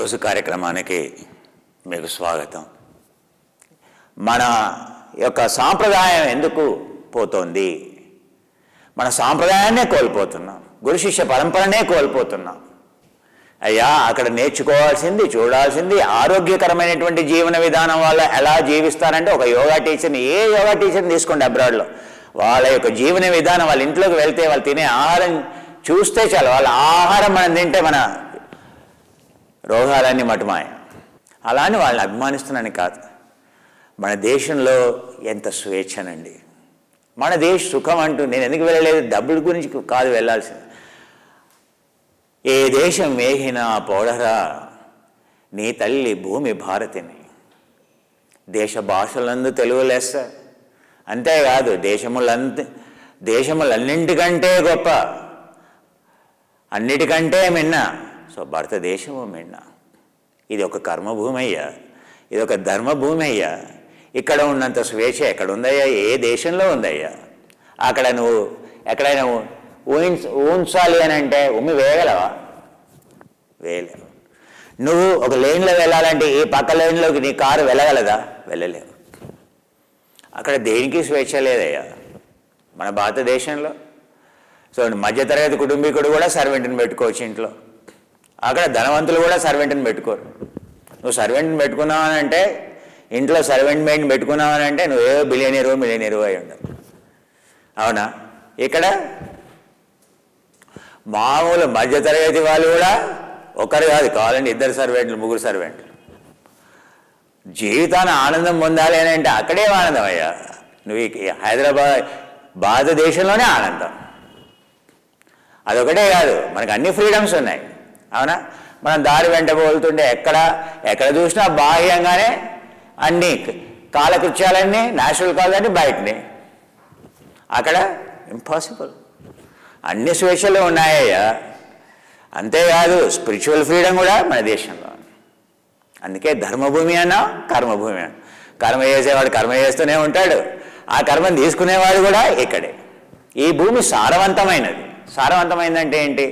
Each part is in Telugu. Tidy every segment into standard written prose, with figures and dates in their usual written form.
ఈరోజు కార్యక్రమానికి మీకు స్వాగతం. మన యొక్క సాంప్రదాయం ఎందుకు పోతోంది? మన సాంప్రదాయాన్నే కోల్పోతున్నాం, గురు శిష్య పరంపరనే కోల్పోతున్నాం. అయ్యా, అక్కడ నేర్చుకోవాల్సింది, చూడాల్సింది ఆరోగ్యకరమైనటువంటి జీవన విధానం వాళ్ళు ఎలా జీవిస్తారంటే, ఒక యోగా టీచర్ని, ఏ యోగా టీచర్ని తీసుకోండి అబ్రాడ్లో, వాళ్ళ యొక్క జీవన విధానం, వాళ్ళ ఇంట్లోకి వెళ్తే వాళ్ళు తినే ఆహారం చూస్తే చాలు, వాళ్ళ ఆహారం మనం తింటే మన రోగాలన్నీ మటుమాయ. అలా అని వాళ్ళని అభిమానిస్తున్నాను కాదు. మన దేశంలో ఎంత స్వేచ్ఛనండి. మన దేశ సుఖం అంటూ నేను ఎందుకు వెళ్ళలేదు, డబ్బుల గురించి కాదు వెళ్ళాల్సింది. ఏ దేశం వేగినా పౌడరా నీ తల్లి భూమి భారతిని. దేశ భాషలందు తెలుగు లెస్స. అంతేకాదు దేశములన్నింటికంటే గొప్ప, అన్నిటికంటే మిన్న. సో భారతదేశము మిన్న. ఇది ఒక కర్మభూమి అయ్యా, ఇది ఒక ధర్మభూమి అయ్యా. ఇక్కడ ఉన్నంత స్వేచ్ఛ ఎక్కడ ఉందయ్యా? ఏ దేశంలో ఉందయ్యా? అక్కడ నువ్వు ఎక్కడైనా ఊహించాలి అని అంటే వేయగలవా? వేయలేవు. నువ్వు ఒక లేన్లో వెళ్ళాలంటే ఈ పక్క లేన్లోకి నీ కారు వెళ్ళగలదా? వెళ్ళలేవు. అక్కడ దేనికి స్వేచ్ఛ లేదయ్యా మన భారతదేశంలో. సో మధ్యతరగతి కుటుంబీకుడు కూడా సర్వెంట్ని పెట్టుకోవచ్చు ఇంట్లో. అక్కడ ధనవంతులు కూడా సర్వెంట్ని పెట్టుకోరు. నువ్వు సర్వెంట్ని పెట్టుకున్నావనంటే, ఇంట్లో సర్వెంట్ మెయిన్ పెట్టుకున్నావనంటే నువ్వు ఏదో మిలియనీరు అయి ఉండవు. అవునా? ఇక్కడ మామూలు మధ్యతరగతి వాళ్ళు కూడా ఒకరు కాదు, కావాలంటే 2 సర్వెంట్లు 3 సర్వెంట్లు. జీవితాన్ని ఆనందం పొందాలి అని అంటే అక్కడే ఆనందం అయ్యా. నువ్వు భారతదేశంలోనే ఆనందం. అదొకటే కాదు, మనకు అన్ని ఫ్రీడమ్స్ ఉన్నాయి. అవునా? మనం దారి వెంట పోతుంటే ఎక్కడ చూసినా బాహ్యంగానే అన్ని కాలకృత్యాలన్నీ, నేచురల్ కాలన్నీ బయటని. అక్కడ ఇంపాసిబుల్. అన్ని స్వేచ్ఛలు ఉన్నాయ్యా. అంతేకాదు స్పిరిచువల్ ఫ్రీడమ్ కూడా మన దేశంలో. అందుకే ధర్మభూమి అన్నా, కర్మభూమి అన్నా. కర్మ చేసేవాడు కర్మ చేస్తూనే ఉంటాడు, ఆ కర్మను తీసుకునేవాడు కూడా ఇక్కడే. ఈ భూమి సారవంతమైనది. సారవంతమైందంటే ఏంటి?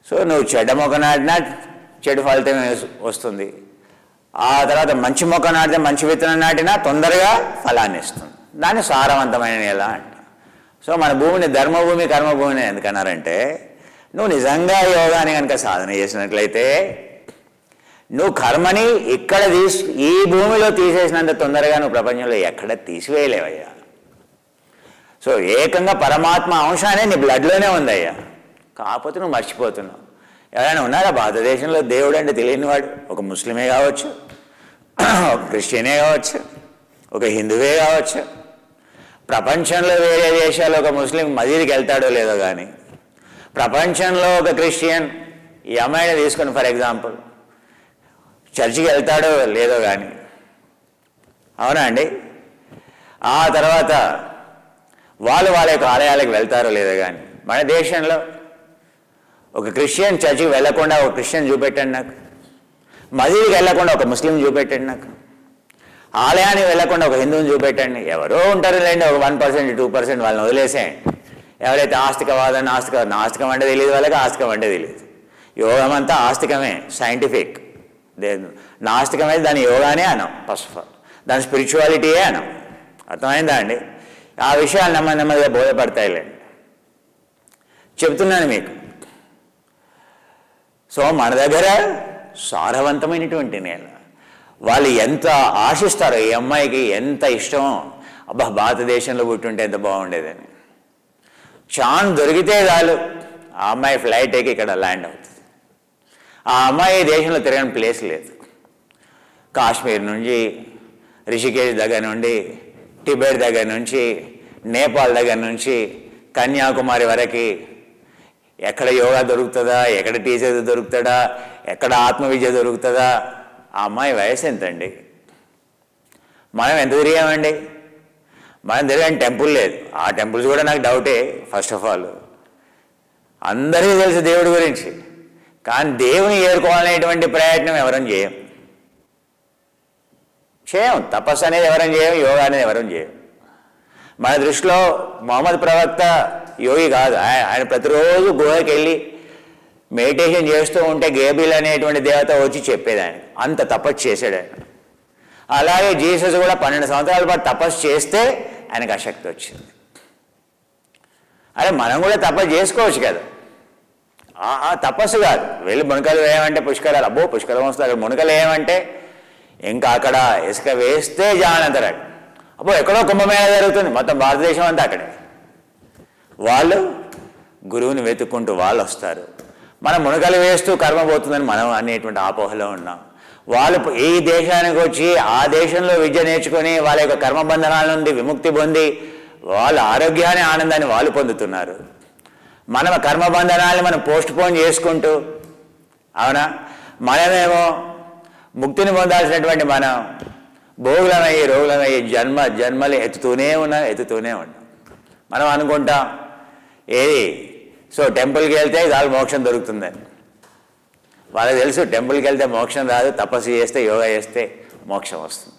సో నువ్వు చెడ్డ మొక్క నాటినా చెడు ఫలితం వస్తుంది. ఆ తర్వాత మంచి మొక్క నాటితే, మంచి విత్తనం నాటినా తొందరగా ఫలాన్ని ఇస్తుంది. దాన్ని సారవంతమైన ఎలా అంట. సో మన భూమిని ధర్మభూమి, కర్మభూమిని ఎందుకన్నారంటే, నువ్వు నిజంగా యోగాని కనుక సాధన చేసినట్లయితే నువ్వు కర్మని ఇక్కడ ఈ భూమిలో తీసేసినంత తొందరగా నువ్వు ప్రపంచంలో ఎక్కడ తీసివేయలేవయ్యా. సో ఏకంగా పరమాత్మ అంశానే నీ బ్లడ్లోనే ఉందయ్యా. కాకపోతే నువ్వు మర్చిపోతున్నావు. ఎవరైనా ఉన్నారా భారతదేశంలో దేవుడు అంటే తెలియనివాడు? ఒక ముస్లిమే కావచ్చు, ఒక క్రిస్టియనే కావచ్చు, ఒక హిందువే కావచ్చు. ప్రపంచంలో వేరే దేశాల్లో ఒక ముస్లిం మసీదుకి వెళ్తాడో లేదో కానీ, ప్రపంచంలో ఒక క్రిస్టియన్ ఈ అమ్మాయిని తీసుకొని ఫర్ ఎగ్జాంపుల్ చర్చికి వెళ్తాడో లేదో కానీ. అవునా అండి? ఆ తర్వాత వాళ్ళ యొక్క ఆలయాలకు వెళ్తారో లేదో కానీ. మన దేశంలో ఒక క్రిస్టియన్ చర్చికి వెళ్లకుండా ఒక క్రిస్టియన్ చూపెట్టండి నాకు, మసీదుకి వెళ్లకుండా ఒక ముస్లిం చూపెట్టండి నాకు, ఆలయానికి వెళ్లకుండా ఒక హిందువుని చూపెట్టండి. ఎవరో ఉంటారు లేండి, ఒక 1% 2% వాళ్ళని వదిలేసేయండి. ఎవరైతే ఆస్తికవాదం, నాస్తికం అంటే తెలియదు వాళ్ళకి, ఆస్తికం అంటే తెలియదు. యోగం అంతా ఆస్తికమే, సైంటిఫిక్. నాస్తికమైతే దాని యోగానే అనం. ఫస్ట్ ఆఫ్ ఆల్ దాని స్పిరిచువాలిటీయే అనం. అర్థమైందా అండి? ఆ విషయాలు నెమ్మదిగా బోధపడతాయిలేండి, చెప్తున్నాను మీకు. సో మన దగ్గర సారవంతమైనటువంటి నేల. వాళ్ళు ఎంత ఆశిస్తారో, ఈ అమ్మాయికి ఎంత ఇష్టమో, అబ్బా భారతదేశంలో పుట్టుంటే ఎంత బాగుండేదని. ఛాన్స్ దొరికితే చాలు ఆ అమ్మాయి ఫ్లైట్ ఎక్కి ఇక్కడ ల్యాండ్ అవుతుంది. ఆ అమ్మాయి దేశంలో తిరగని ప్లేస్ లేదు. కాశ్మీర్ నుంచి, రిషికేశ్ దగ్గర నుండి, టిబెట్ దగ్గర నుంచి, నేపాల్ దగ్గర నుంచి, కన్యాకుమారి వరకు ఎక్కడ యోగా దొరుకుతుందా, ఎక్కడ టీచర్ దొరుకుతాడా, ఎక్కడ ఆత్మవిద్య దొరుకుతుందా? ఆ అమ్మాయి వయసు ఎంతండి? మనం ఎంత తిరిగామండి? మనం తిరగని టెంపుల్ లేదు. ఆ టెంపుల్స్ కూడా నాకు డౌటే. ఫస్ట్ ఆఫ్ ఆల్ అందరికీ తెలుసు దేవుడి గురించి, కానీ దేవుని ఏరుకోవాలనేటువంటి ప్రయత్నం ఎవరం చేయం. తపస్సు అనేది ఎవరం చేయం, యోగా అనేది ఎవరం చేయం. మన దృష్టిలో మొహమ్మద్ ప్రవక్త యోగి కాదు. ఆయన ప్రతిరోజు గుహకి వెళ్ళి మెడిటేషన్ చేస్తూ ఉంటే గేబ్రియల్ అనేటువంటి దేవత వచ్చి చెప్పేదాన్ని. అంత తపస్సు చేశాడు ఆయన. అలాగే జీసస్ కూడా 12 సంవత్సరాల పాటు తపస్సు చేస్తే ఆయనకు ఆ శక్తి వచ్చింది. అరే మనం కూడా తపస్సు చేసుకోవచ్చు కదా. తపస్సు కాదు, వెళ్ళి మునకలు వేయమంటే పుష్కరాలు, అబ్బో పుష్కరం వస్తుంది. అక్కడ మునకలు వేయమంటే ఇంకా అక్కడ ఇసుక వేస్తే జానంతరాడు. అబ్బో ఎక్కడో కుంభమేళ జరుగుతుంది, మొత్తం భారతదేశం అంతా అక్కడే. వాళ్ళు గురువుని వెతుక్కుంటూ వాళ్ళు వస్తారు. మనం మునకలు వేస్తూ కర్మ పోతుందని మనం అనేటువంటి ఆపోహలో ఉన్నాం. వాళ్ళు ఈ దేశానికి వచ్చి ఆ దేశంలో విద్య నేర్చుకొని వాళ్ళ యొక్క కర్మబంధనాల నుండి విముక్తి పొంది వాళ్ళ ఆరోగ్యాన్ని ఆనందాన్ని వాళ్ళు పొందుతున్నారు. మన కర్మబంధనాన్ని మనం పోస్ట్ పోన్ చేసుకుంటూ, అవునా, మనమేమో ముక్తిని పొందాల్సినటువంటి మనం భోగులమయ్యి రోగులమయ్యి జన్మలు ఎత్తుతూనే ఉన్నాం. మనం అనుకుంటాం ఏది సో టెంపుల్కి వెళ్తే చాలు మోక్షం దొరుకుతుందని. వాళ్ళకి తెలుసు టెంపుల్కి వెళ్తే మోక్షం రాదు, తపస్సు చేస్తే యోగా చేస్తే మోక్షం వస్తుంది.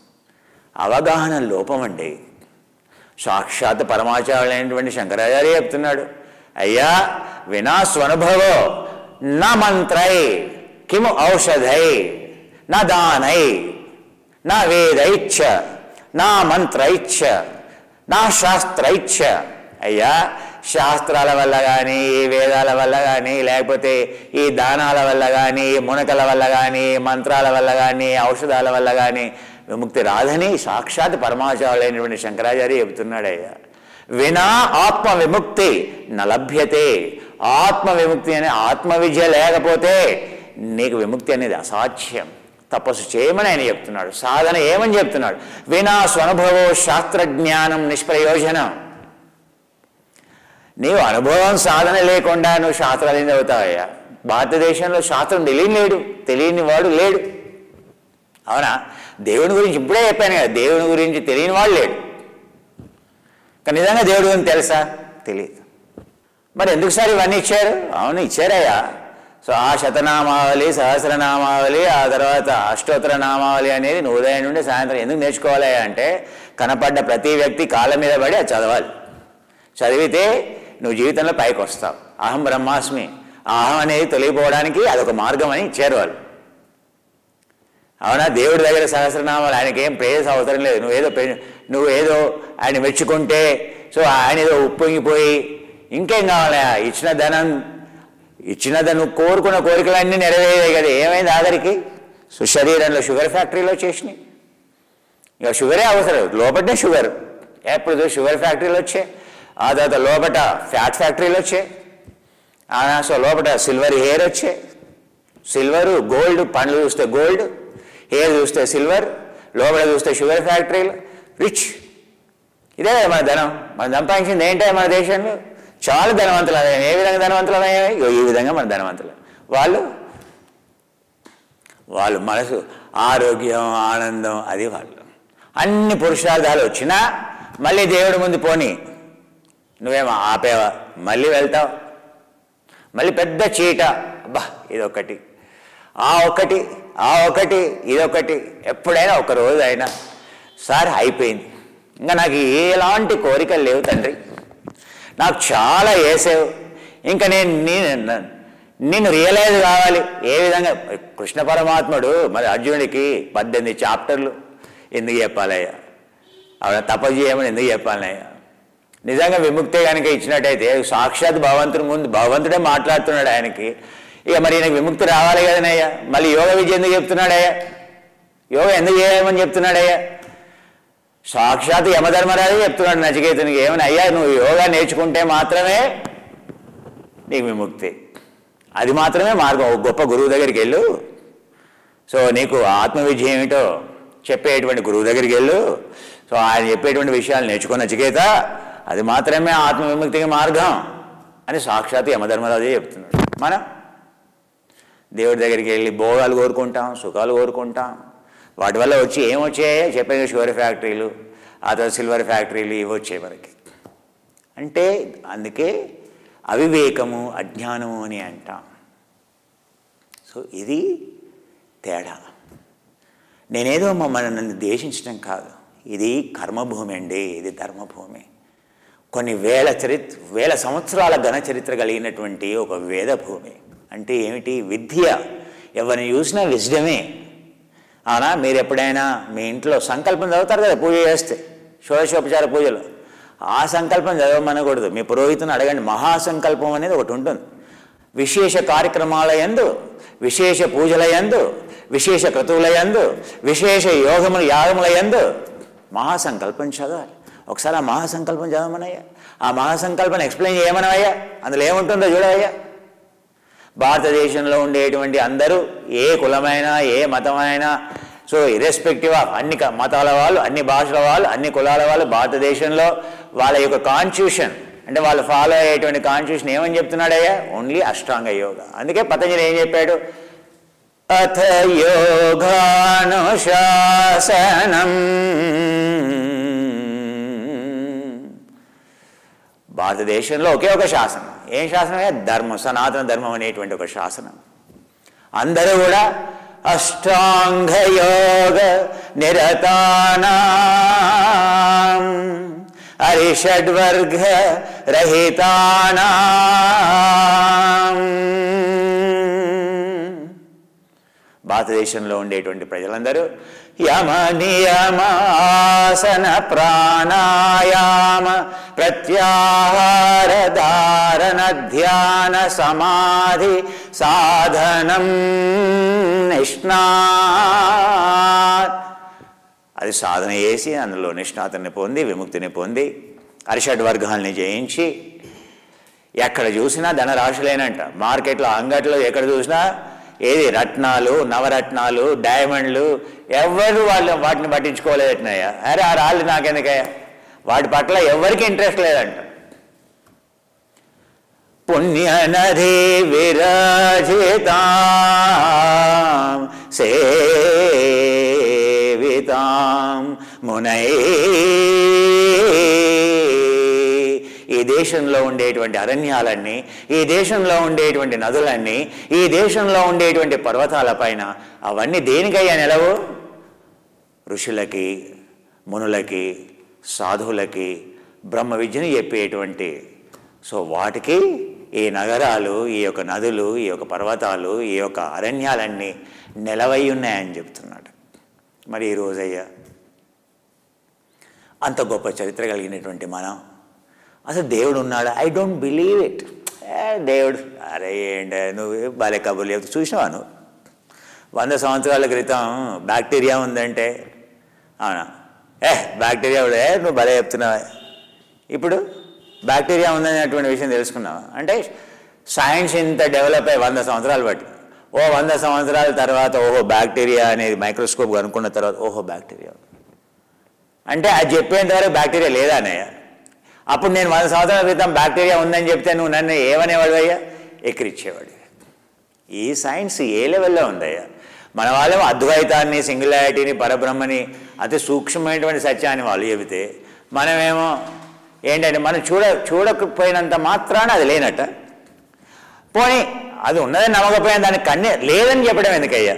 అవగాహన లోపం అండి. సాక్షాత్ పరమాచార్యులైనటువంటి శంకరాచార్య చెప్తున్నాడు, అయ్యా వినా స్వనుభవో నా మంత్రై కిము ఔషధై నా దానై నా వేదైచ్చ నా మంత్రైచ్చ నా శాస్త్రైచ్చ. అయ్యా శాస్త్రాల వల్ల కానీ, ఈ వేదాల వల్ల కానీ, లేకపోతే ఈ దానాల వల్ల కానీ, ఈ మునకల వల్ల కానీ, మంత్రాల వల్ల కానీ, ఔషధాల వల్ల కానీ విముక్తి రాదని సాక్షాత్ పరమాచార్యులైనటువంటి శంకరాచార్య చెబుతున్నాడయ్యా. వినా ఆత్మ విముక్తి నలభ్యతే. ఆత్మ విముక్తి అనే ఆత్మ విద్య లేకపోతే నీకు విముక్తి అనేది అసాధ్యం. తపస్సు చేయమని ఆయన చెప్తున్నాడు. సాధన ఏమని చెప్తున్నాడు? వినా స్వనుభవో శాస్త్రజ్ఞానం నిష్ప్రయోజనం. నీవు అనుభవం సాధన లేకుండా నువ్వు శాస్త్రాలు ఏం చదువుతావయ్యా? భారతదేశంలో శాస్త్రం తెలియని వాడు లేడు. అవునా? దేవుని గురించి ఇప్పుడే చెప్పాను కదా, దేవుని గురించి తెలియని వాడు లేడు. కానీ నిజంగా దేవుడి గురించి తెలుసా? తెలియదు. మరి ఎందుకు సార్ ఇవన్నీ ఇచ్చారు? అవును ఇచ్చారయ్యా. సో ఆ శతనామావళి, సహస్రనామావళి, ఆ తర్వాత అష్టోత్తర నామావళి అనేది నువ్వు ఉదయం నుండి సాయంత్రం ఎందుకు నేర్చుకోవాలి అంటే, కనపడ్డ ప్రతి వ్యక్తి కాళ్ళ మీద పడి అది చదవాలి. చదివితే నువ్వు జీవితంలో పైకి వస్తావు. అహం బ్రహ్మాస్మి, అహం అనేది తొలగిపోవడానికి అదొక మార్గం అని ఇచ్చారు వాళ్ళు. అవునా? దేవుడి దగ్గర సహస్రనామాలు, ఆయనకి ఏం ప్రేయస్ అవసరం లేదు. నువ్వేదో ఆయన మెచ్చుకుంటే సో ఆయన ఏదో ఉప్పొంగిపోయి ఇంకేం కావాలి? ఇచ్చిన నువ్వు కోరుకున్న కోరికలన్నీ నెరవేరాయి కదా. ఏమైంది ఆఖరికి? సో శరీరంలో షుగర్ ఫ్యాక్టరీలో చేసినాయి. ఇక షుగరే అవసరం, లోపటే షుగర్. ఎప్పుడు షుగర్ ఫ్యాక్టరీలు వచ్చాయి, ఆ తర్వాత లోపల ఫ్యాట్ ఫ్యాక్టరీలు వచ్చాయి. సో లోపల సిల్వర్ హెయిర్ వచ్చాయి. సిల్వరు, గోల్డ్, పండ్లు చూస్తే గోల్డ్, హెయిర్ చూస్తే సిల్వర్, లోపల చూస్తే షుగర్ ఫ్యాక్టరీలు. రిచ్. ఇదే కదా మన ధనం. మనం సంపాదించింది ఏంటో మన దేశంలో చాలా ధనవంతులు. ఏ విధంగా ధనవంతులు అయ్యాయి? ఈ విధంగా మన ధనవంతులు. వాళ్ళు మనసు, ఆరోగ్యం, ఆనందం, అది వాళ్ళు. అన్ని పురుషార్థాలు వచ్చినా మళ్ళీ దేవుడి ముందు పోని నువ్వేమో ఆపేవా? మళ్ళీ వెళ్తావు. మళ్ళీ పెద్ద చీట, అబ్బా ఇదొకటి, ఆ ఒకటి ఇదొకటి. ఎప్పుడైనా ఒక రోజు అయినా సార్ అయిపోయింది, ఇంకా నాకు ఎలాంటి కోరికలు లేవు తండ్రి, నాకు చాలా వేసావు, ఇంకా నిన్ను రియలైజ్ కావాలి. ఏ విధంగా? కృష్ణ పరమాత్ముడు మరి అర్జునుడికి 18 చాప్టర్లు ఎందుకు చెప్పాలయ్యా? ఆవిడ తపస్సు చేయమని ఎందుకు చెప్పాలయ్యా? నిజంగా విముక్తి కనుక ఇచ్చినట్టయితే సాక్షాత్ భగవంతుడే మాట్లాడుతున్నాడు ఆయనకి. ఇక మరి ఈయనకి విముక్తి రావాలి కదనయ్యా. మళ్ళీ యోగ విద్య ఎందుకు చెప్తున్నాడయ్యా? యోగ ఎందుకు చేయమని చెప్తున్నాడయ్యా? సాక్షాత్ యమధర్మరాజే చెప్తున్నాడు నచికేతునికి, ఏమని? అయ్యా నువ్వు యోగా నేర్చుకుంటే మాత్రమే నీకు విముక్తి, అది మాత్రమే మార్గం. ఒక గొప్ప గురువు దగ్గరికి వెళ్ళు, సో నీకు ఆత్మవిద్య ఏమిటో చెప్పేటువంటి గురువు దగ్గరికి వెళ్ళు, సో ఆయన చెప్పేటువంటి విషయాలు నేర్చుకున్న నచికేత, అది మాత్రమే ఆత్మ విముక్తికి మార్గం అని సాక్షాత్ యమధర్మరాజే చెప్తున్నాడు. మనం దేవుడి దగ్గరికి వెళ్ళి భోగాలు కోరుకుంటాం, సుఖాలు కోరుకుంటాం. వాటి వల్ల వచ్చి ఏమొచ్చాయో చెప్పే షుగర్ ఫ్యాక్టరీలు, ఆ తర్వాత సిల్వర్ ఫ్యాక్టరీలు, ఇవి వచ్చాయి మనకి. అంటే అందుకే అవివేకము, అజ్ఞానము అని అంటాం. సో ఇది తేడా. నేనేదో నన్ను దేశించడం కాదు, ఇది కర్మభూమి అండి, ఇది ధర్మభూమి. కొన్ని వేల సంవత్సరాల ఘన చరిత్ర కలిగినటువంటి ఒక వేద భూమి. అంటే ఏమిటి? విద్య. ఎవరిని చూసినా విజ్డమే. అవునా? మీరు ఎప్పుడైనా మీ ఇంట్లో సంకల్పం చదువుతారు కదా పూజ చేస్తే, షోడశోపచార పూజలో. ఆ సంకల్పం చదవమనకూడదు. మీ పురోహితుని అడగండి. మహాసంకల్పం అనేది ఒకటి ఉంటుంది. విశేష కార్యక్రమాల యందు, విశేష పూజల యందు, విశేష క్రతువుల యందు, విశేష యాగముల యందు మహాసంకల్పం చదవాలి. ఒకసారి ఆ మహాసంకల్పం చదవమనయ్యా. ఆ మహాసంకల్పం ఎక్స్ప్లెయిన్ చేయమనవయ్యా. అందులో ఏముంటుందో చూడవయ్యా. భారతదేశంలో ఉండేటువంటి అందరూ, ఏ కులమైనా ఏ మతమైనా, సో ఇర్రెస్పెక్టివ్ ఆఫ్ అన్ని మతాల వాళ్ళు, అన్ని భాషల వాళ్ళు, అన్ని కులాల వాళ్ళు భారతదేశంలో వాళ్ళ యొక్క కాన్స్టిట్యూషన్ అంటే వాళ్ళు ఫాలో అయ్యేటువంటి కాన్స్టిట్యూషన్ ఏమని చెప్తున్నాడయ్యా? ఓన్లీ అష్టాంగ యోగ. అందుకే పతంజలి ఏం చెప్పాడు? అథ యోగానుశాసనం. భారతదేశంలో ఒకే ఒక శాసనం. ఏం శాసనమే? ధర్మం, సనాతన ధర్మం అనేటువంటి ఒక శాసనం. అందరూ కూడా అష్టాంగయోగ నిరతానాం అరిషడ్వర్గ రహితానాం. భారతదేశంలో ఉండేటువంటి ప్రజలందరూ యమ నియమ ఆసన ప్రాణాయామ ప్రత్యాహార ధారణ ధ్యాన సమాధి సాధనం నిష్ణాత్. అది సాధన చేసి అందులో నిష్ణాతుని పొంది విముక్తిని పొంది అరిషడ్వర్గాల్ని జయించి, ఎక్కడ చూసినా ధనరాశులేనంట. మార్కెట్లో అంగట్లో ఎక్కడ చూసినా ఏది రత్నాలు, నవరత్నాలు, డైమండ్లు. ఎవరు వాటిని పట్టించుకోలేదట్నయ్యా. అరే ఆ రాళ్ళు నాకెందుకయ్యా? వాటి పట్ల ఎవరికి ఇంట్రెస్ట్ లేదంట. పుణ్యనది విరాజితాం సేవితాం మునై. ఈ దేశంలో ఉండేటువంటి అరణ్యాలన్నీ, ఈ దేశంలో ఉండేటువంటి నదులన్నీ, ఈ దేశంలో ఉండేటువంటి పర్వతాలపైన అవన్నీ దేనికయ్యా నిలవు? ఋషులకి, మునులకి, సాధువులకి బ్రహ్మ విద్యను చెప్పేటువంటి. సో వాటికి ఈ నగరాలు, ఈ యొక్క నదులు, ఈ యొక్క పర్వతాలు, ఈ యొక్క అరణ్యాలన్నీ నిలవై ఉన్నాయని చెప్తున్నాడు. మరి ఈరోజయ్యా అంత గొప్ప చరిత్ర కలిగినటువంటి మనం అసలు దేవుడు ఉన్నాడా? I don't believe it. దేవుడు అరే ఏంటి నువ్వు బాలే కబుర్లు చెప్తే చూసినావా నువ్వు? 100 సంవత్సరాల క్రితం బ్యాక్టీరియా ఉందంటే అవునా? బ్యాక్టీరియా కూడా నువ్వు భలే చెప్తున్నావా? ఇప్పుడు బ్యాక్టీరియా ఉందనేటువంటి విషయం తెలుసుకున్నావా? అంటే సైన్స్ ఇంత డెవలప్ అయ్యి 100 సంవత్సరాలు బట్టి 100 సంవత్సరాల తర్వాత ఓహో బ్యాక్టీరియా అనేది మైక్రోస్కోప్ కనుక్కున్న తర్వాత ఓహో బ్యాక్టీరియా అంటే అది చెప్పేంత వరకు బ్యాక్టీరియా లేదా అన్నయ్య. అప్పుడు నేను 100 సంవత్సరాల క్రితం బ్యాక్టీరియా ఉందని చెప్తే నువ్వు నన్ను ఏమనేవాడు అయ్యా? ఎక్కిరిచ్చేవాడు. ఈ సైన్స్ ఏ లెవెల్లో ఉందయ్యా? మన వాళ్ళేమో అద్వైతాన్ని, సింగులారిటీని, పరబ్రహ్మని, అతి సూక్ష్మమైనటువంటి సత్యాన్ని వాళ్ళు చెబితే మనమేమో ఏంటంటే మనం చూడకపోయినంత మాత్రాన అది లేనట్ట. పోనీ అది ఉన్నదని నమ్మకపోయినా దానికి కన్నే లేదని చెప్పడం ఎందుకయ్యా?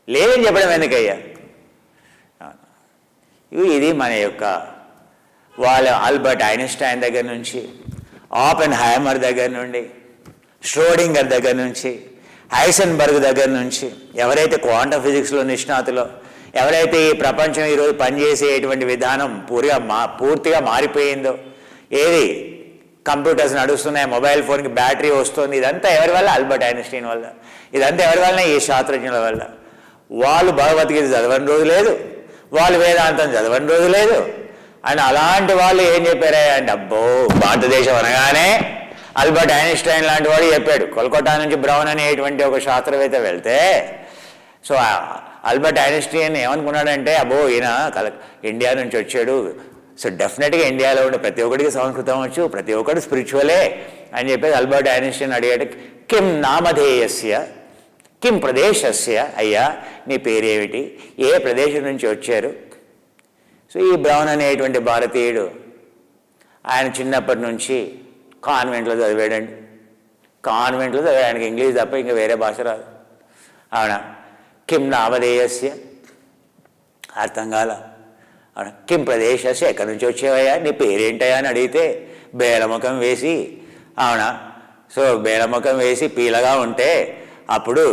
లేదని చెప్పడం ఎందుకయ్యా? ఇది మన యొక్క వాళ్ళ ఆల్బర్ట్ ఐన్స్టైన్ దగ్గర నుంచి, ఆపెన్ హైమర్ దగ్గర నుండి, ష్రోడింగర్ దగ్గర నుంచి, హైసెన్బర్గ్ దగ్గర నుంచి, ఎవరైతే క్వాంటమ్ ఫిజిక్స్లో నిష్ణాతులో, ఎవరైతే ఈ ప్రపంచం ఈరోజు పనిచేసేటువంటి విధానం పూర్తిగా మారిపోయిందో, ఏది కంప్యూటర్స్ నడుస్తున్నాయి, మొబైల్ ఫోన్కి బ్యాటరీ వస్తుంది, ఇదంతా ఎవరి వల్ల? ఆల్బర్ట్ ఐన్స్టైన్ వల్ల. ఇదంతా ఎవరి వల్ల? ఈ శాస్త్రజ్ఞుల వల్ల. వాళ్ళు భగవద్గీత చదవని రోజు లేదు, వాళ్ళు వేదాంతం చదవని రోజు లేదు. అండ్ అలాంటి వాళ్ళు ఏం చెప్పారా అంటే అబ్బో భారతదేశం అనగానే ఆల్బర్ట్ ఐన్స్టైన్ లాంటి వాడు చెప్పాడు. కోల్కతా నుంచి బ్రౌన్ అనేటువంటి ఒక శాస్త్రవేత్త వెళ్తే, సో ఆల్బర్ట్ ఐన్స్టైన్ ఏమనుకున్నాడంటే అబ్బో ఈయన ఇండియా నుంచి వచ్చాడు, సో డెఫినెట్గా ఇండియాలో ఉండే ప్రతి ఒక్కడికి సంస్కృతం వచ్చు, ప్రతి ఒక్కటి స్పిరిచువలే అని చెప్పేసి ఆల్బర్ట్ ఐన్స్టైన్ అడిగాడు, కిం నామధేయస్య కిం ప్రదేశస్య, అయ్యా నీ పేరేమిటి, ఏ ప్రదేశం నుంచి వచ్చారు? సో ఈ బ్రౌన్ అనేటువంటి భారతీయుడు ఆయన చిన్నప్పటి నుంచి కాన్వెంట్లో చదివాడండి. కాన్వెంట్లో చదివాడానికి ఇంగ్లీష్ తప్ప ఇంకా వేరే భాష రాదు. అవునా? కిం నామధేయస్య అర్థం కాల. అవునా? కిం ప్రదేశస్య ఎక్కడి నుంచి వచ్చేవయ్యా, నీ పేరేంటయ్యా అని అడిగితే బేలముఖం వేసి అవునా సో బేలముఖం వేసి పీలగా ఉంటే అప్పుడు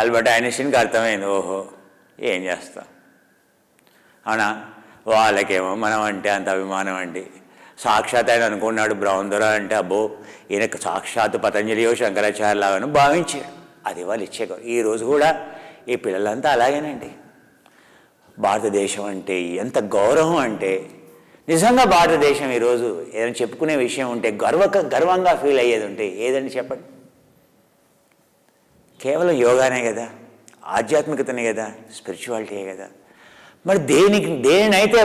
ఆల్బర్ట్ ఐన్స్టీన్కి అర్థమైంది, ఓహో ఏం చేస్తాం. అవునా? వాళ్ళకేమో మనం అంటే అంత అభిమానం అండి. సాక్షాత్ ఆయన అనుకున్నాడు బ్రహ్మదొర అంటే అబ్బో ఈయనకు సాక్షాత్ పతంజలియో శంకరాచార్యలాగాను భావించాడు. అది వాళ్ళు ఇచ్చే. ఈరోజు కూడా ఈ పిల్లలంతా అలాగేనండి. భారతదేశం అంటే ఎంత గౌరవం అంటే, నిజంగా భారతదేశం ఈరోజు ఏదైనా చెప్పుకునే విషయం ఉంటే గర్వంగా ఫీల్ అయ్యేది ఉంటే ఏదండి చెప్పండి? కేవలం యోగానే కదా, ఆధ్యాత్మికతనే కదా, స్పిరిచువాలిటీయే కదా. మరి దేనినైతే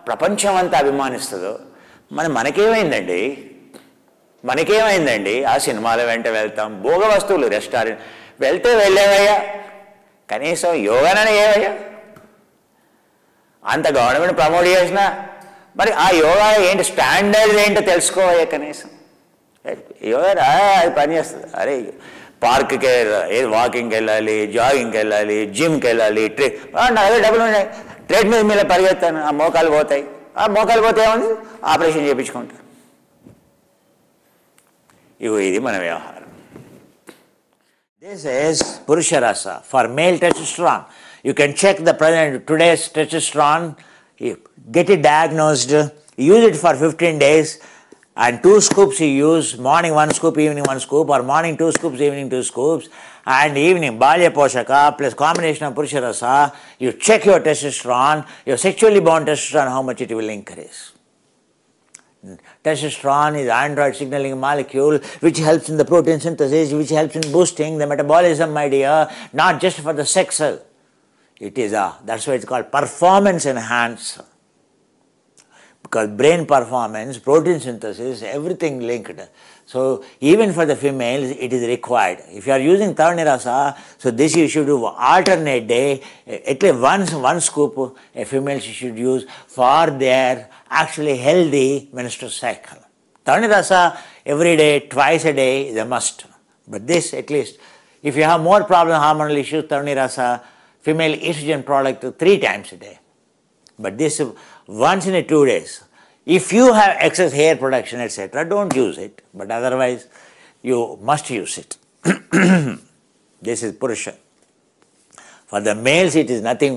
ప్రపంచం అంతా అభిమానిస్తుందో మనకేమైందండి? ఆ సినిమాల వెంట వెళ్తాం, భోగ వస్తువులు, రెస్టారెంట్ వెళ్తే వెళ్ళేవయ్యా, కనీసం యోగాననే ఏవయ్యా? అంత గవర్నమెంట్ ప్రమోట్ చేసినా మరి ఆ యోగా ఏంటి, స్టాండర్డ్ ఏంటో తెలుసుకోవయ్యా కనీసం. యోగా అది పనిచేస్తుంది. అరే పార్క్కి వెళ్ళాలి, వాకింగ్కి వెళ్ళాలి, జాగింగ్కి వెళ్ళాలి, జిమ్కి వెళ్ళాలి, అదే డబ్బులు ఉన్నాయి, ట్రెడ్మిల్ మీద పరిగెత్తాను, ఆ మోకాలు పోతాయి. ఆ మోకాలు పోతే ఏముంది, ఆపరేషన్ చేయించుకుంటారు. ఇది మన వ్యవహారం. This is Purusha Rasa for male testosterone. You can check today's testosterone, get it diagnosed, use it for 15 days, and 2 scoops you use, morning 1 scoop, evening 1 scoop, or morning 2 scoops, evening 2 scoops, and evening Balya Poshaka plus combination of Purusha Rasa. You check your testosterone, your sexually bound testosterone, how much it will increase. Testosterone is android signaling molecule which helps in the protein synthesis, which helps in boosting the metabolism, my dear, not just for the sex. It is that's why it's called performance enhancer. Because brain performance, protein synthesis, everything linked. So even for the females, it is required. If you are using Taruni Rasa, so this you should do alternate day, at least one scoop a female should use for their actually healthy menstrual cycle. Taruni Rasa every day, twice a day is a must. But this at least, if you have more problem hormonal issues, Taruni Rasa, female estrogen product 3 times a day. But this once in 2 days. If you have excess hair production, etc., don't use it. But otherwise, you must use it. This is Purusha. For the males, it is nothing.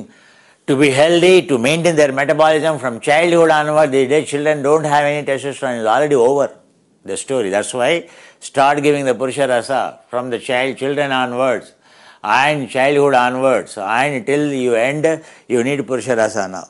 To be healthy, to maintain their metabolism from childhood onward, their children don't have any testosterone. It's already over, the story. That's why start giving the Purusha Rasa from the children onwards, and childhood onwards, and till you end, you need Purusha Rasa now.